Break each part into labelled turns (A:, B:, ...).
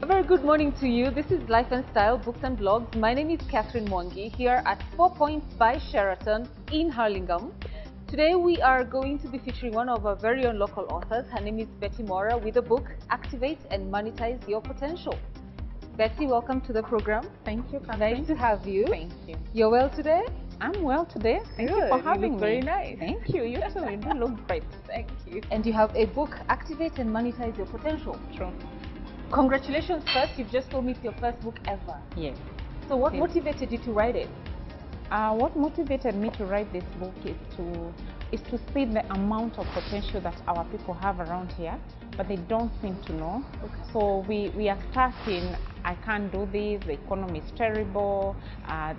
A: A very good morning to you. This is Life and Style, Books and Blogs. My name is Catherine Mwangi here at 4 Points by Sheraton in Hurlingham. Today we are going to be featuring one of our very own local authors. Her name is Betty Mora with the book Activate and Monetize Your Potential. Betty, welcome to the program.
B: Thank you, Catherine.
A: Nice to have you.
B: Thank you.
A: You're well today?
B: I'm well today. Thank you for having me.
A: Very nice.
B: Thank you. You too. You do look great. Thank you.
A: And you have a book, Activate and Monetize Your Potential.
B: True.
A: Congratulations first. You've just told me it's your first book ever.
B: Yes.
A: So what motivated you to write it?
B: What motivated me to write this book is to see the amount of potential that our people have around here, but they don't seem to know.
A: Okay.
B: So we are stuck in, I can't do this, the economy is terrible,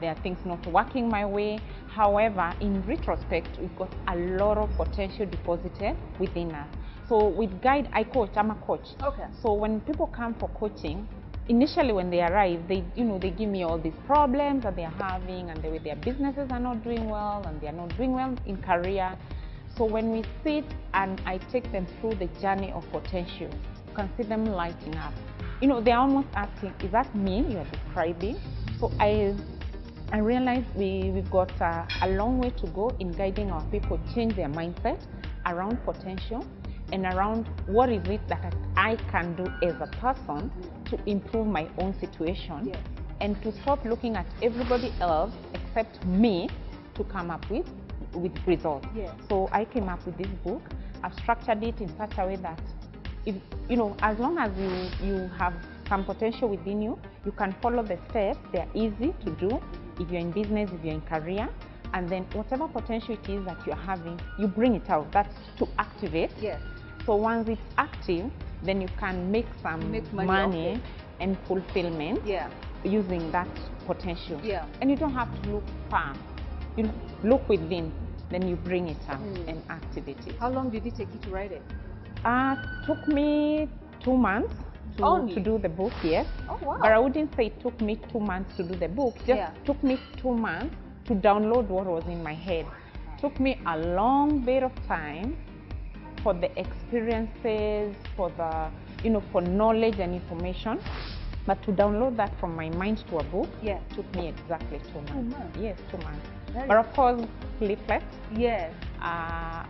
B: there are things not working my way. However, in retrospect, we've got a lot of potential deposited within us. So with Guide, I'm a coach.
A: Okay.
B: So when people come for coaching, initially when they arrive, they give me all these problems that they are having, and their businesses are not doing well, and they are not doing well in career. So when we sit and I take them through the journey of potential, you can see them lighting up. They're almost asking, is that me you are describing? So I realized we've got a long way to go in guiding our people change their mindset around potential and around what is it that I can do as a person to improve my own situation,
A: yes,
B: and to stop looking at everybody else except me to come up with results.
A: Yes.
B: So I came up with this book. I've structured it in such a way that if as long as you have some potential within you, you can follow the steps. They're easy to do if you're in business, if you're in career. And then whatever potential it is that you're having, you bring it out. That's to activate.
A: Yes.
B: So once it's active, then you can make some money and fulfillment,
A: yeah,
B: using that potential.
A: Yeah.
B: And you don't have to look far. You look within, then you bring it up and activate it.
A: How long did it take you to write it?
B: Took me 2 months to do the book, yes.
A: Oh, wow.
B: But I wouldn't say it took me 2 months to do the book. Just took me 2 months to download what was in my head. Took me a long bit of time for the experiences, for the, for knowledge and information. But to download that from my mind to a book, took me exactly 2 months.
A: 2 months?
B: Yes, 2 months. But of course, leaflet.
A: Yes.
B: I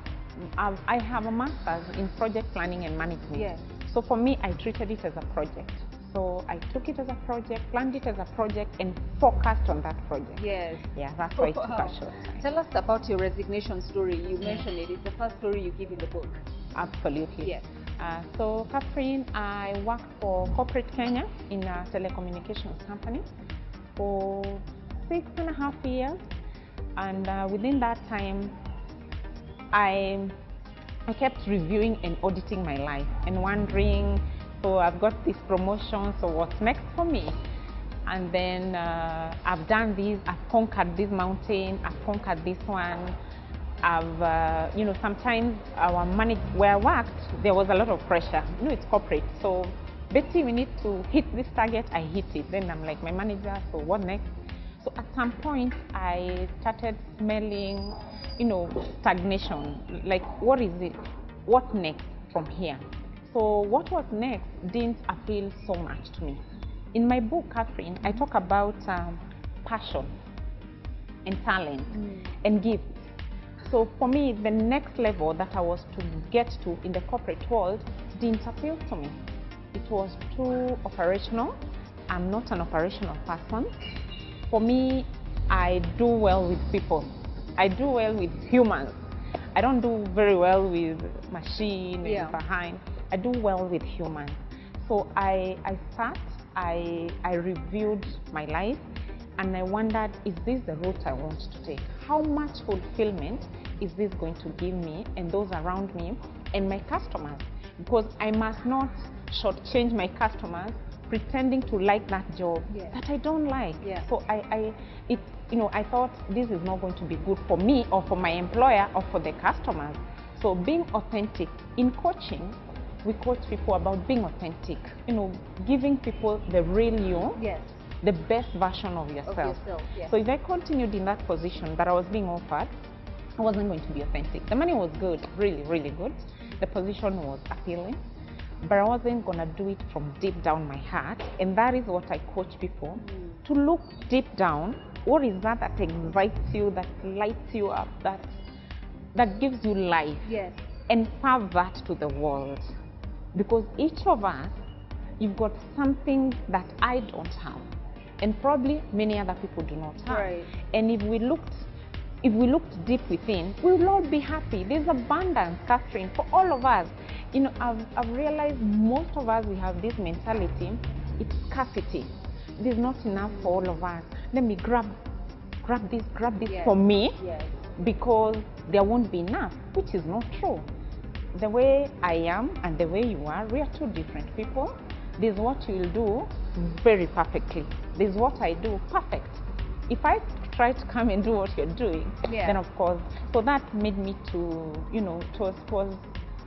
B: have a master's in project planning and management.
A: Yes.
B: So for me, I treated it as a project. So I took it as a project, planned it as a project, and focused on that project.
A: Yes.
B: Yeah, that's why it took a short time.
A: Tell us about your resignation story. You mentioned it. It's the first story you give in the book.
B: Absolutely.
A: Yes.
B: So Catherine, I worked for corporate Kenya in a telecommunications company for 6.5 years. And within that time, I kept reviewing and auditing my life and wondering, so I've got this promotion, so what's next for me? And then I've done this, I've conquered this mountain, I've conquered this one. I've, sometimes where I worked, there was a lot of pressure. It's corporate. So, Betty, we need to hit this target, I hit it. Then I'm like, my manager, so what next? So at some point, I started smelling, stagnation. Like, what is it? What next from here? So what was next didn't appeal so much to me. In my book, Catherine, I talk about passion and talent and gifts. So for me, the next level that I was to get to in the corporate world didn't appeal to me. It was too operational. I'm not an operational person. For me, I do well with people. I do well with humans. I don't do very well with machine and behind. I do well with humans. So I sat, I reviewed my life, and I wondered, is this the route I want to take? How much fulfillment is this going to give me and those around me and my customers? Because I must not shortchange my customers pretending to like that job that I don't like. So I thought this is not going to be good for me or for my employer or for the customers. So being authentic in coaching, we coach people about being authentic, giving people the real you, the best version of yourself. So if I continued in that position that I was being offered, I wasn't going to be authentic. The money was good, really, really good. The position was appealing. but I wasn't gonna do it from deep down my heart. And that is what I coach people to look deep down. What is that that excites you, that lights you up, that gives you life?
A: Yes.
B: And serve that to the world. Because each of us, you've got something that I don't have, and probably many other people do not have.
A: Right.
B: And if we looked deep within, we will all be happy. There's abundance, Catherine, for all of us. You know, I've realized most of us, we have this mentality, it's scarcity. There's not enough for all of us. Let me grab this
A: Yes.
B: for me,
A: Yes.
B: because there won't be enough, which is not true. The way I am and the way you are, we are two different people. There's what you'll do very perfectly. There's what I do perfect. If I try to come and do what you're doing,
A: Yeah.
B: then of course, so that made me to, you know, it was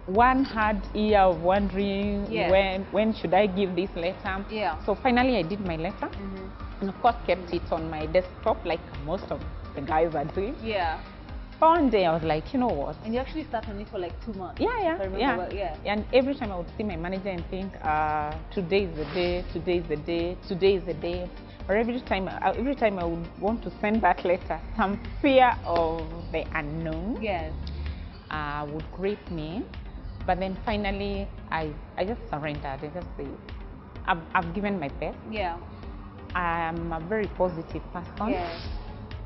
B: one hard year of wondering,
A: Yeah.
B: when should I give this letter.
A: Yeah.
B: So finally I did my letter, and of course kept it on my desktop like most of the guys are doing.
A: Yeah.
B: One day I was like, you know what?
A: And you actually sat on it for like 2 months.
B: Yeah.
A: If I remember well. Yeah.
B: And every time I would see my manager and think, today is the day, today is the day, today is the day. Or every time I would want to send that letter, some fear of the unknown
A: Yes.
B: would grip me. But then finally, I just surrendered and just say, I've given my best.
A: Yeah.
B: I'm a very positive person.
A: Yes.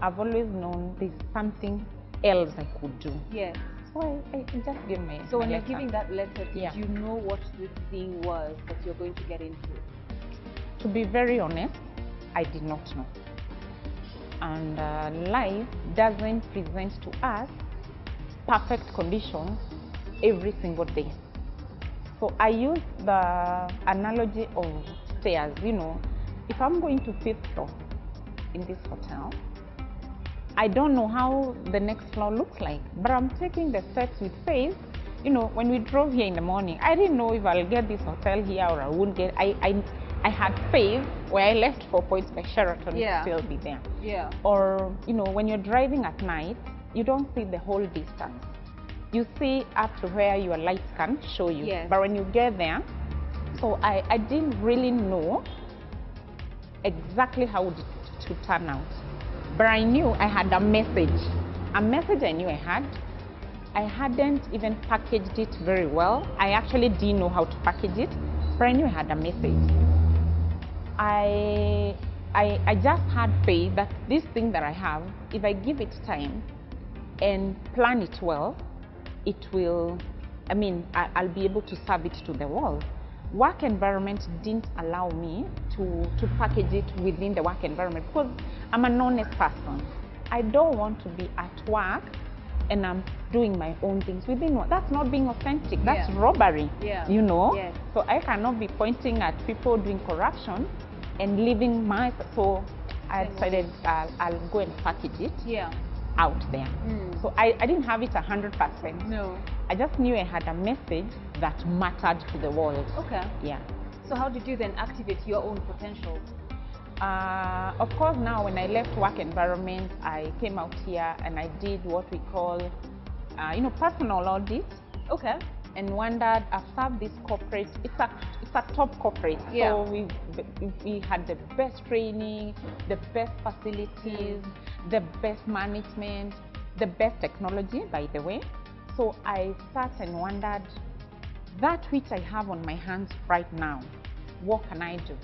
B: I've always known there's something else I could do.
A: Yes.
B: So I just gave my
A: So when
B: my
A: you're
B: letter.
A: giving that letter, did
B: Yeah.
A: you know what this thing was that you're going to get into?
B: To be very honest, I did not know. And life doesn't present to us perfect conditions every single day. So I use the analogy of stairs. You know, if I'm going to fifth floor in this hotel, I don't know how the next floor looks like, but I'm taking the steps with faith. You know, when we drove here in the morning, I didn't know if I'll get this hotel here or I won't get. I had faith where I left 4 Points by Sheraton
A: Yeah.
B: to still be there.
A: Yeah.
B: Or, you know, when you're driving at night, you don't see the whole distance. You see up to where your lights can show you.
A: Yes.
B: But when you get there, so I didn't really know exactly how it to turn out. But I knew I had a message. A message I knew I had. I hadn't even packaged it very well. I actually didn't know how to package it, but I knew I had a message. I just had faith that this thing that I have, if I give it time and plan it well, it will, I'll be able to serve it to the world. Work environment didn't allow me to package it within the work environment because I'm an honest person. I don't want to be at work and I'm doing my own things within work. That's not being authentic. That's robbery.
A: Yeah.
B: You know?
A: Yes.
B: So I cannot be pointing at people doing corruption and leaving my. So I decided I'll go and package it out there. So I didn't have it 100%.
A: No.
B: I just knew I had a message that mattered to the world.
A: Okay.
B: Yeah.
A: So how did you then activate your own potential?
B: Of course, now when I left work environment, I came out here and I did what we call, personal audit.
A: Okay.
B: And wondered, I've served this corporate, it's a top corporate.
A: Yeah.
B: So we had the best training, the best facilities, the best management, the best technology, by the way. So I sat and wondered, that which I have on my hands right now, what can I do?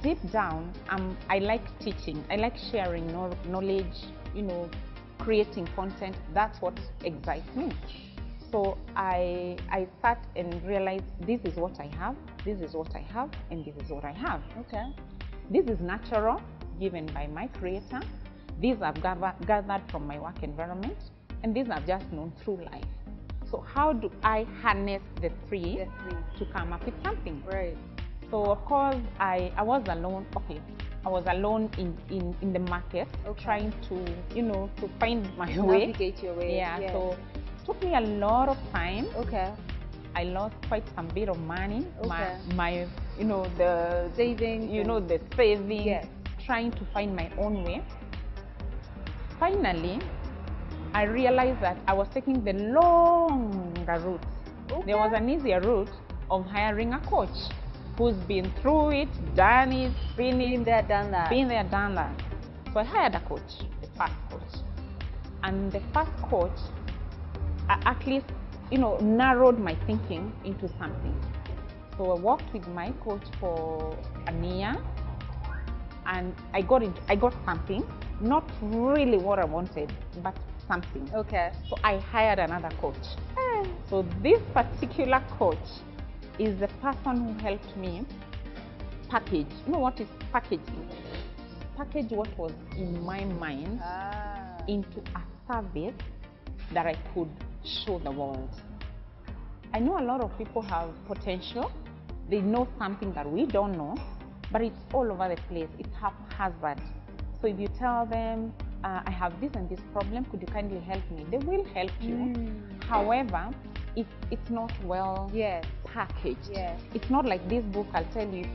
B: Deep down, I like teaching. I like sharing knowledge, creating content. That's what excites me. So I sat and realized this is what I have, this is what I have, and this is what I have.
A: Okay.
B: This is natural, given by my creator. These I've gathered from my work environment, and these I've just known through life. So how do I harness the three to come up with something?
A: Right.
B: So of course I was alone. Okay, I was alone in the market, trying to find my way.
A: Navigate your way.
B: Yeah. So it took me a lot of time.
A: Okay.
B: I lost quite some bit of money.
A: Okay.
B: My the
A: savings.
B: The savings.
A: Yes.
B: Trying to find my own way. Finally, I realized that I was taking the longer route There was an easier route of hiring a coach who's been through it, done it, seen it.
A: Been there, done that.
B: Been there, done that. So I hired a coach, the first coach. And the first coach at least, narrowed my thinking into something. So I worked with my coach for a year, and I got something, not really what I wanted, but something.
A: Okay.
B: So I hired another coach. So this particular coach is the person who helped me package. You know what is packaging? Package what was in my mind into a service that I could show the world. I know a lot of people have potential. They know something that we don't know, but it's all over the place. It's haphazard. So if you tell them, I have this and this problem, could you kindly help me? They will help you. However, it's not well packaged.
A: Yes.
B: It's not like this book. I'll tell you.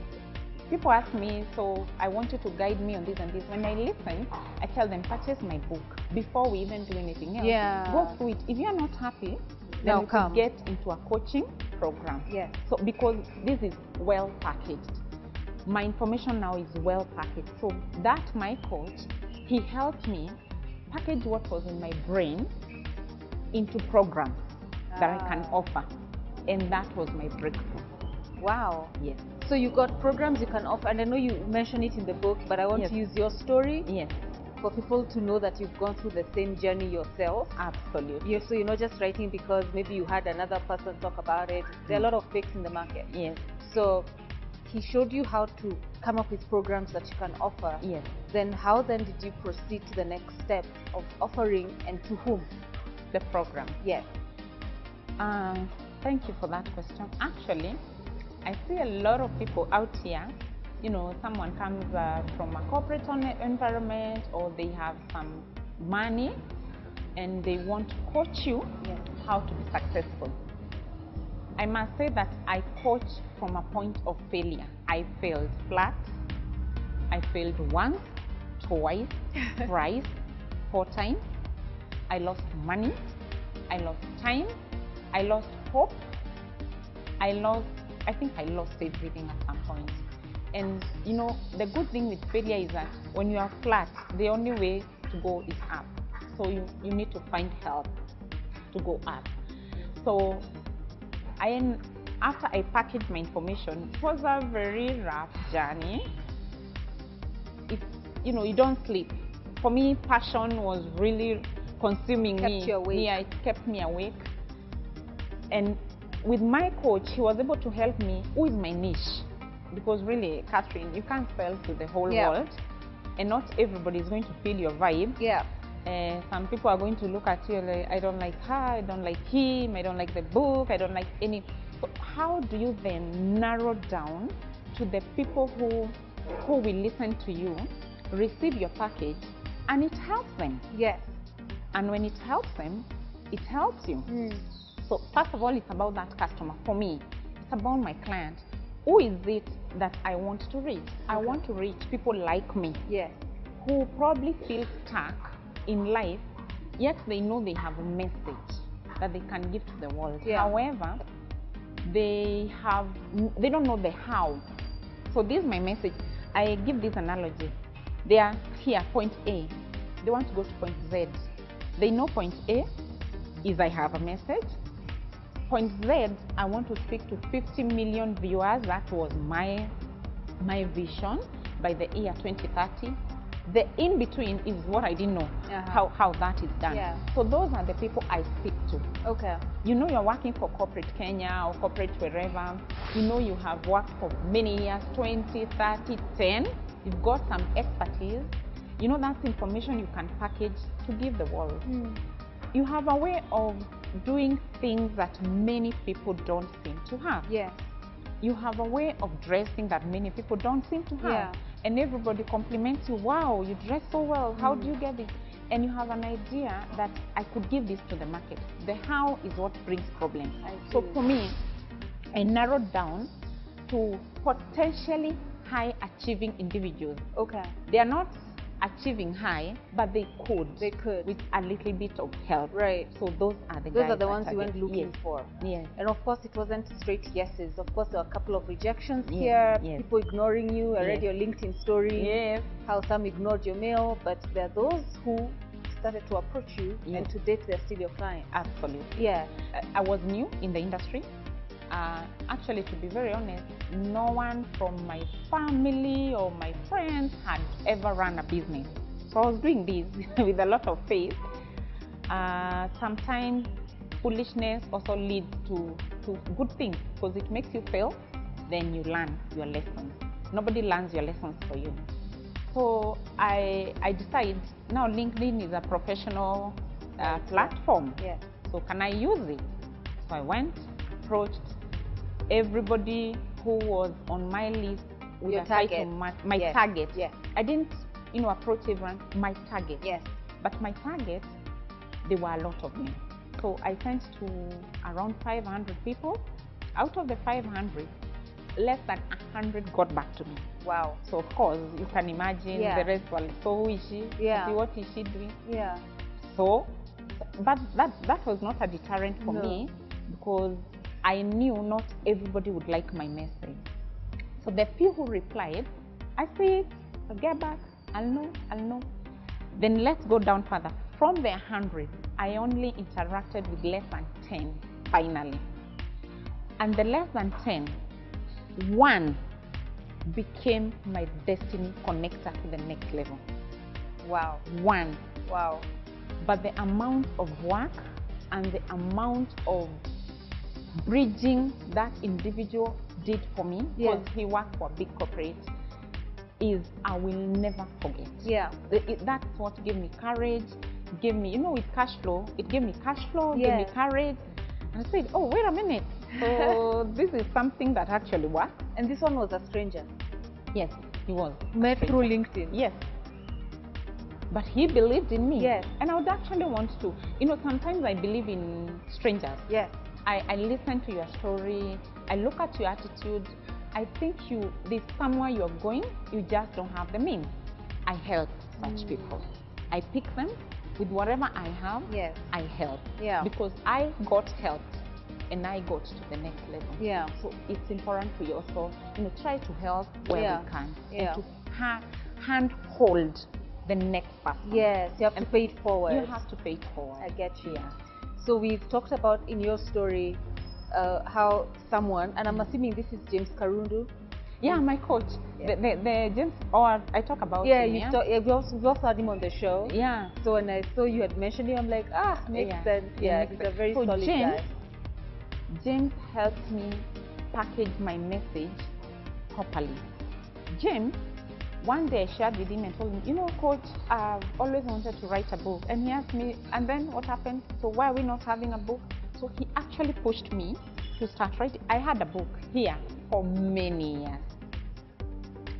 B: People ask me, so I want you to guide me on this and this. When I listen, I tell them, purchase my book before we even do anything else.
A: Yeah.
B: Go through it. If you are not happy,
A: Now
B: then you could get into a coaching program.
A: Yes.
B: So because this is well packaged, my information now is well packaged. So that my coach, he helped me package what was in my brain into programs that I can offer, and that was my breakthrough.
A: Wow.
B: Yes.
A: So you got programs you can offer, and I know you mentioned it in the book, but I want to use your story for people to know that you've gone through the same journey yourself.
B: Absolutely.
A: So you're not just writing because maybe you had another person talk about it. There are a lot of fakes in the market.
B: Yes.
A: So he showed you how to come up with programs that you can offer.
B: Yes.
A: Then how then did you proceed to the next step of offering, and to whom?
B: The program.
A: Yes.
B: Thank you for that question. Actually, I see a lot of people out here, someone comes from a corporate environment, or they have some money and they want to coach you how to be successful. I must say that I coach from a point of failure. I failed flat. I failed once, twice, thrice, 4 times. I lost money. I lost time. I lost hope. I think I lost everything at some point. And the good thing with failure is that when you are flat, the only way to go is up. So you need to find help to go up. So after I packaged my information, it was a very rough journey. You don't sleep. For me, passion was really consuming me.
A: Kept you awake.
B: Yeah, it kept me awake. And with my coach, he was able to help me with my niche. Because really, Catherine, you can't sell to the whole world, and not everybody is going to feel your vibe.
A: Yeah.
B: Some people are going to look at you like, I don't like her, I don't like him, I don't like the book, I don't like any. So how do you then narrow down to the people who will listen to you, receive your package, and it helps them?
A: Yes.
B: And when it helps them, it helps you. So first of all, it's about that customer. For me, it's about my client. Who is it that I want to reach? I want to reach people like me, who probably feel stuck in life, yet they know they have a message that they can give to the world. However, they don't know the how. So this is my message. I give this analogy. They are here, point A. They want to go to point Z. They know point A is I have a message. Point Z, I want to speak to 50 million viewers. That was my vision by the year 2030. The in-between is what I didn't know, how that is done. So those are the people I speak to.
A: Okay.
B: You're working for corporate Kenya or corporate wherever. You have worked for many years, 20, 30, 10. You've got some expertise. That's information you can package to give the world. You have a way of doing things that many people don't seem to have. You have a way of dressing that many people don't seem to have. And everybody compliments you. Wow, you dress so well. How do you get it? And you have an idea that I could give this to the market. The how is what brings problems. So for me, I narrowed down to potentially high achieving individuals.
A: Okay.
B: They are not achieving high, but they could.
A: They could.
B: With a little bit of help.
A: Right.
B: So those are the
A: Those
B: guys
A: are the
B: that
A: ones you went looking
B: yes.
A: for.
B: Yes.
A: And of course, it wasn't straight yeses. Of course, there were a couple of rejections
B: Yes.
A: here.
B: Yes.
A: People ignoring you. I read
B: Yes.
A: your LinkedIn story.
B: Yes.
A: How some ignored your mail, but there are those who started to approach you,
B: Yes.
A: and to date they're still your client.
B: Absolutely.
A: Yeah.
B: I was new in the industry. Actually, to be very honest, no one from my family or my friends had ever run a business. So I was doing this with a lot of faith. Sometimes foolishness also leads to good things because it makes you fail, then you learn your lessons. Nobody learns your lessons for you. So I decided now LinkedIn is a professional platform.
A: Yeah.
B: So can I use it? So I went, approached everybody who was on my list with
A: Your
B: a try to
A: target.
B: match my
A: Yes.
B: target.
A: Yes.
B: I didn't, approach everyone, my target.
A: Yes.
B: But my target, there were a lot of them. So I sent to around 500 people. Out of the 500, less than 100 got back to me.
A: Wow.
B: So of course, you can imagine
A: Yeah.
B: the rest were like, so who is she?
A: Yeah.
B: What is she doing?
A: Yeah.
B: So, but that was not a deterrent for
A: No.
B: me, because I knew not everybody would like my message. So the few who replied, I said, I'll get back, I'll know. Then let's go down further. From the 100, I only interacted with less than 10 finally. And the less than 10, one became my destiny connector to the next level.
A: Wow.
B: One.
A: Wow.
B: But the amount of work and the amount of bridging that individual did for me, because
A: Yes.
B: he worked for a big corporate, is I will never forget.
A: Yeah.
B: That's what gave me courage, gave me, with cash flow, it gave me cash flow, gave me
A: Yes.
B: courage. And I said, oh, wait a minute. So this is something that actually works.
A: And this one was a stranger.
B: Yes, he was.
A: Met through LinkedIn.
B: Yes. But he believed in me.
A: Yes.
B: And I would actually want to. Sometimes I believe in strangers.
A: Yes.
B: I listen to your story. I look at your attitude. I think there's somewhere you're going, you just don't have the means. I help such people. I pick them with whatever I have.
A: Yes.
B: I help.
A: Yeah.
B: Because I got helped and I got to the next level.
A: Yeah.
B: So it's important for you also, try to help where
A: Yeah.
B: we can.
A: Yeah.
B: And to hand hold the next person.
A: Yes, you have to pay it forward.
B: You have to pay it forward.
A: I get you.
B: Yeah.
A: So we've talked about in your story how someone, and I'm assuming this is James Karundu.
B: Yeah, my coach.
A: Yeah.
B: The James, or I talk about
A: Yeah,
B: him.
A: we also had him on the show.
B: Yeah.
A: So when I saw you had mentioned him, I'm like, makes sense. Yeah, he's a very solid guy.
B: James helped me package my message properly. James, one day I shared with him and told him, coach, I've always wanted to write a book. And he asked me, and then what happened? So why are we not having a book? So he actually pushed me to start writing. I had a book here for many years.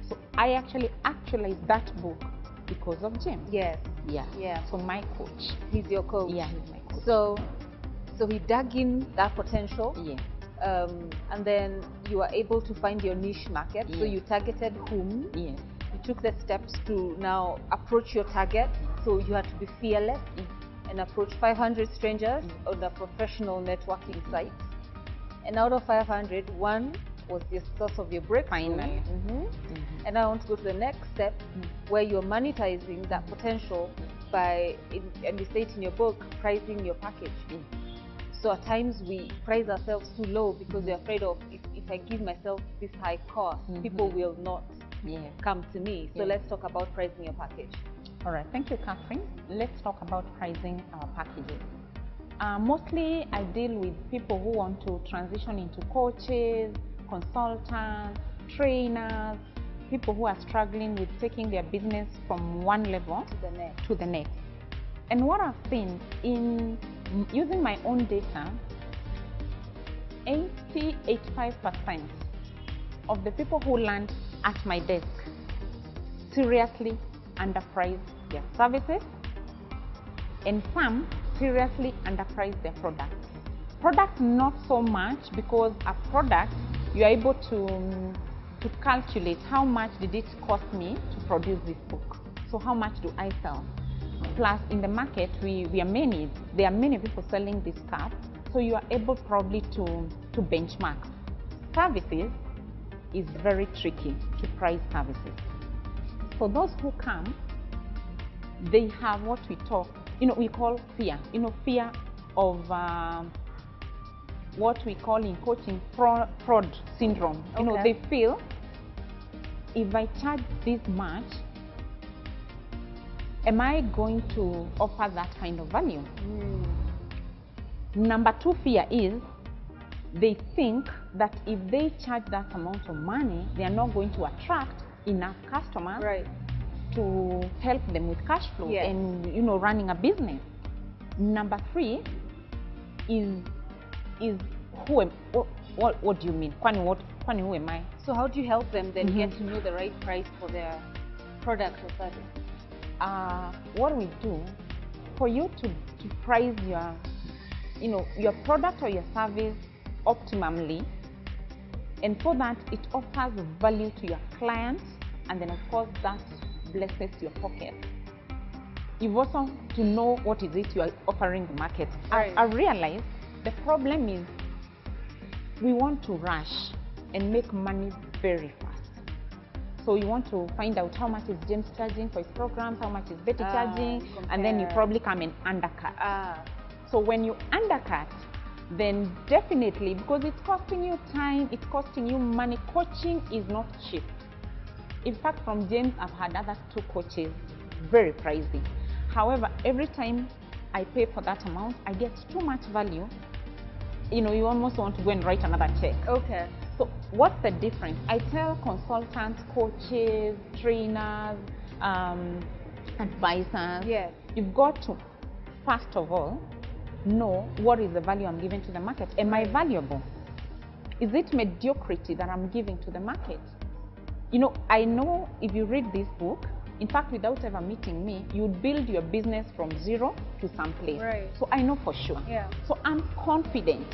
B: So I actually actualized that book because of James.
A: Yes.
B: Yeah.
A: Yeah.
B: So my coach.
A: He's your coach.
B: Yeah, he's my coach.
A: So he dug in that potential.
B: Yeah.
A: And then you were able to find your niche market.
B: Yeah.
A: So you targeted whom?
B: Yeah.
A: You took the steps to now approach your target. So you had to be fearless and approach 500 strangers on a professional networking site. And out of 500, one was the source of your breakthrough.
B: Finally.
A: And now I want to go to the next step where you're monetizing that potential by, and you say it in your book, pricing your package. So at times we price ourselves too low because we're afraid of if I give myself this high cost, people will not come to me. So let's talk about pricing your package.
B: All right, thank you, Catherine. Let's talk about pricing our packages. Mostly I deal with people who want to transition into coaches, consultants, trainers, people who are struggling with taking their business from one level to the next. And what I've seen in using my own data, 85% of the people who land at my desk seriously underprice their services, and some seriously underprice their product. Product not so much, because a product you are able to calculate how much did it cost me to produce this book. So how much do I sell? Plus, in the market, we are many. There are many people selling this stuff. So you are able probably to benchmark. Services is very tricky to price services. For those who come, they have what we call fear. Fear of what we call in coaching fraud syndrome.
A: Okay.
B: They feel if I charge this much, am I going to offer that kind of value? Number two fear is they think that if they charge that amount of money, they are not going to attract enough customers to help them with cash flow and running a business. Number three is what do you mean? Kwani who am I?
A: So how do you help them then get to know the right price for their product or service?
B: What we do for you to price your product or your service optimally, and so that it offers value to your clients, and then of course that blesses your pocket. You've also to know what is it you are offering the market. I realize the problem is we want to rush and make money very fast. So you want to find out how much is James charging for his programs, how much is Betty charging, and then you probably come and undercut. So when you undercut, then definitely, because it's costing you time, it's costing you money. Coaching is not cheap. In fact, from James, I've had other 2 coaches, very pricey. However, every time I pay for that amount, I get too much value. You almost want to go and write another check.
A: Okay.
B: So what's the difference? I tell consultants, coaches, trainers, advisors, you've got to, first of all, know what is the value I'm giving to the market. Am I valuable? Is it mediocrity that I'm giving to the market? I know if you read this book, in fact, without ever meeting me, you build your business from zero to some place. So I know for sure. So I'm confident.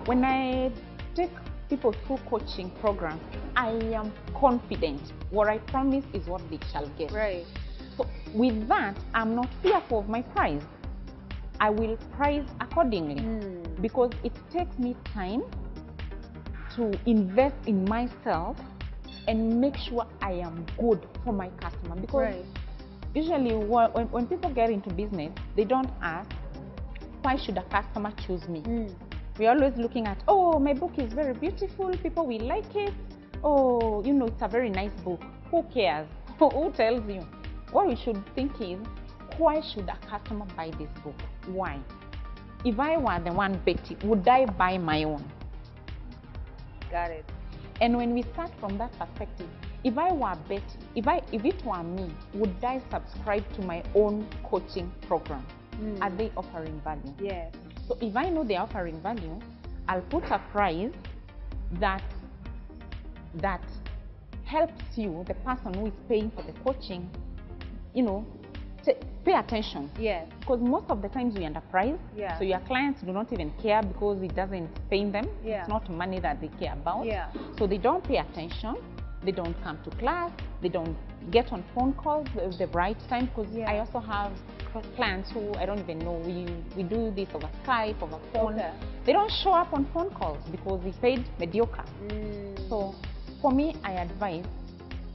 B: When I take people through coaching programs, I am confident. What I promise is what they shall get. So with that, I'm not fearful of my price. I will price accordingly because it takes me time to invest in myself and make sure I am good for my customer. Because usually when people get into business, they don't ask, why should a customer choose me? We're always looking at, oh, my book is very beautiful, people will like it. Oh, it's a very nice book. Who cares? Who tells you? What we should think is, why should a customer buy this book? Why? If I were the one Betty, would I buy my own?
A: Got it.
B: And when we start from that perspective, if I were Betty, if it were me, would I subscribe to my own coaching program? Are they offering value?
A: Yes.
B: So if I know they're offering value, I'll put a price that helps you, the person who is paying for the coaching, pay attention.
A: Yes.
B: Because most of the times we underprice. So your clients do not even care because it doesn't pain them. It's not money that they care about. So they don't pay attention. They don't come to class. They don't get on phone calls at the right time. Because I also have clients who I don't even know. We do this over Skype, over phone. They don't show up on phone calls because they paid mediocre. So for me, I advise,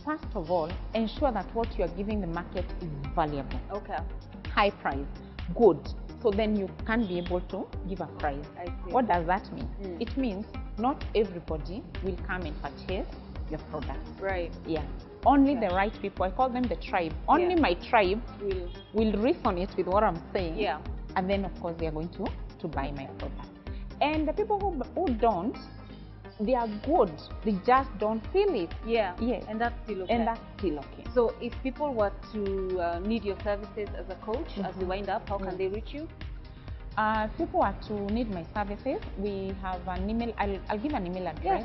B: first of all, ensure that what you are giving the market is valuable. High price, good. So then you can be able to give a price. What does that mean? It means not everybody will come and purchase your product. Only the right people. I call them the tribe. Only my tribe will resonate with what I'm saying. And then of course they are going to buy my product. And the people who don't, they are good, they just don't feel it.
A: And that's still okay.
B: And that's still okay.
A: So if people were to need your services as a coach, as we wind up, how can they reach you?
B: If people were to need my services, we have an email. I'll give an email address.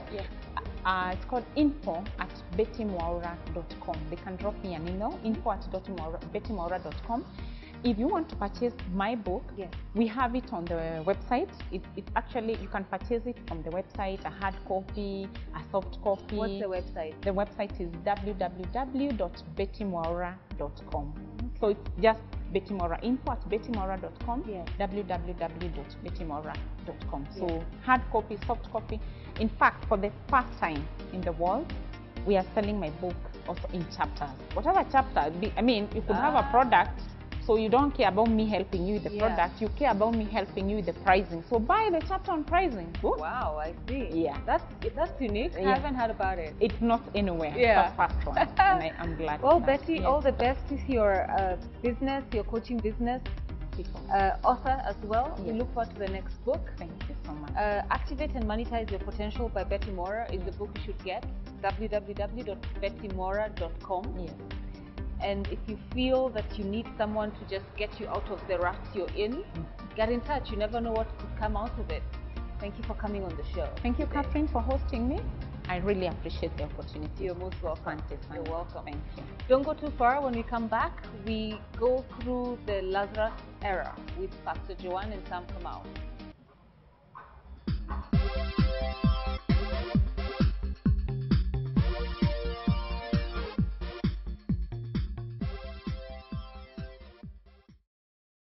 B: It's called info@bettymwaura.com. They can drop me an email, info@bettymwaura.com. if you want to purchase my book,
A: Yes.
B: we have it on the website. It's actually, you can purchase it from the website, a hard copy, a soft copy.
A: What's the website?
B: The website is www.bettymwaura.com. So it's just Betty Mwaura, info@bettymwaura.com,
A: Yes.
B: www.bettymwaura.com. So
A: Yes.
B: hard copy, soft copy. In fact, for the first time in the world, we are selling my book also in chapters. Whatever chapter, I mean, you could have a product, so you don't care about me helping you with the product, you care about me helping you with the pricing. So buy the chapter on pricing. Ooh.
A: Wow, I see.
B: Yeah.
A: That's unique. I haven't heard about it.
B: It's not anywhere.
A: Yeah.
B: It's the first one. And I'm glad.
A: Well,
B: for that.
A: Betty,
B: Yes.
A: all the best with your business, your coaching business, author as well.
B: Yes.
A: We look forward to the next book.
B: Thank you so much.
A: Activate and Monetize Your Potential by Betty Mwaura is the book you should get. www.bettymwaura.com.
B: Yes.
A: And if you feel that you need someone to just get you out of the rut you're in, get in touch. You never know what could come out of it. Thank you for coming on the show.
B: Thank you,
A: today.
B: Catherine, for hosting me. I really appreciate the opportunity.
A: You're most welcome. You're welcome.
B: Thank you.
A: Don't go too far. When we come back, we go through the Lazarus era with Pastor Joanne and Sam Kamau.